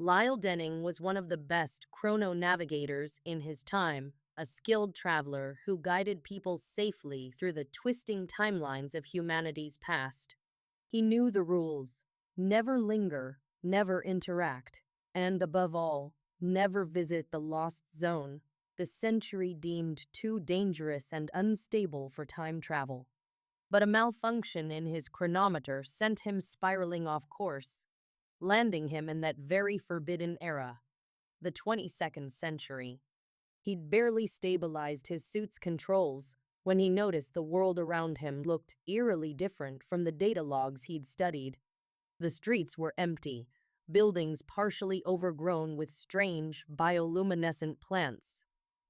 Lyle Denning was one of the best chrono navigators in his time, a skilled traveler who guided people safely through the twisting timelines of humanity's past. He knew the rules: never linger, never interact, and above all, never visit the lost zone, the century deemed too dangerous and unstable for time travel. But a malfunction in his chronometer sent him spiraling off course, landing him in that very forbidden era, the 22nd century. He'd barely stabilized his suit's controls when he noticed the world around him looked eerily different from the data logs he'd studied. The streets were empty, buildings partially overgrown with strange, bioluminescent plants,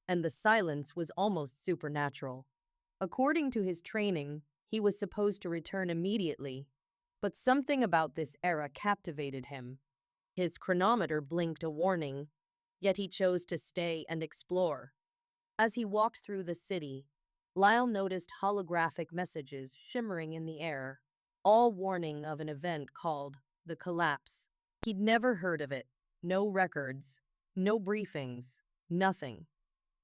and the silence was almost supernatural. According to his training, he was supposed to return immediately, but something about this era captivated him. His chronometer blinked a warning, yet he chose to stay and explore. As he walked through the city, Lyle noticed holographic messages shimmering in the air, all warning of an event called the collapse. He'd never heard of it. No records, no briefings, nothing.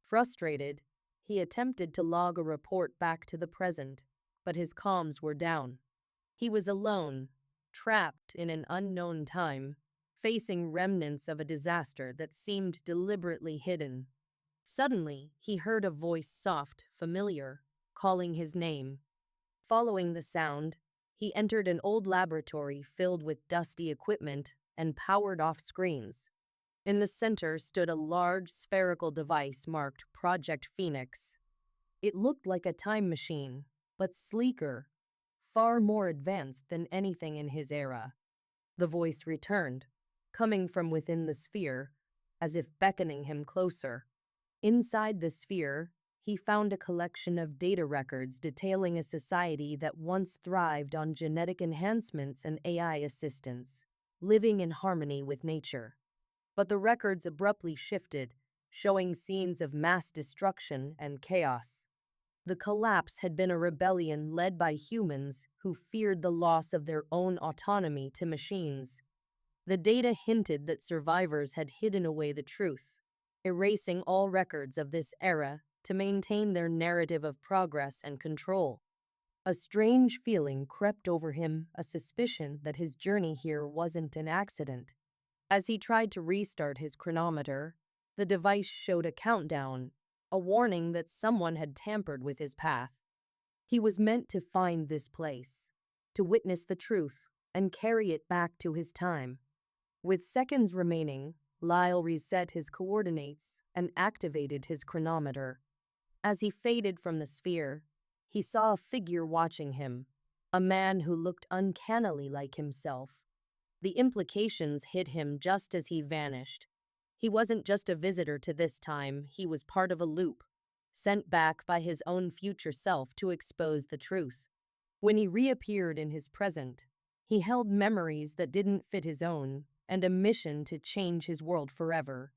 Frustrated, he attempted to log a report back to the present, but his comms were down. He was alone, trapped in an unknown time, facing remnants of a disaster that seemed deliberately hidden. Suddenly, he heard a voice, soft, familiar, calling his name. Following the sound, he entered an old laboratory filled with dusty equipment and powered-off screens. In the center stood a large spherical device marked Project Phoenix. It looked like a time machine, but sleeker, far more advanced than anything in his era. The voice returned, coming from within the sphere, as if beckoning him closer. Inside the sphere, he found a collection of data records detailing a society that once thrived on genetic enhancements and AI assistance, living in harmony with nature. But the records abruptly shifted, showing scenes of mass destruction and chaos. The collapse had been a rebellion led by humans who feared the loss of their own autonomy to machines. The data hinted that survivors had hidden away the truth, erasing all records of this era to maintain their narrative of progress and control. A strange feeling crept over him, a suspicion that his journey here wasn't an accident. As he tried to restart his chronometer, the device showed a countdown, a warning that someone had tampered with his path. He was meant to find this place, to witness the truth, and carry it back to his time. With seconds remaining, Lyle reset his coordinates and activated his chronometer. As he faded from the sphere, he saw a figure watching him, a man who looked uncannily like himself. The implications hit him just as he vanished. He wasn't just a visitor to this time, he was part of a loop, sent back by his own future self to expose the truth. When he reappeared in his present, he held memories that didn't fit his own and a mission to change his world forever.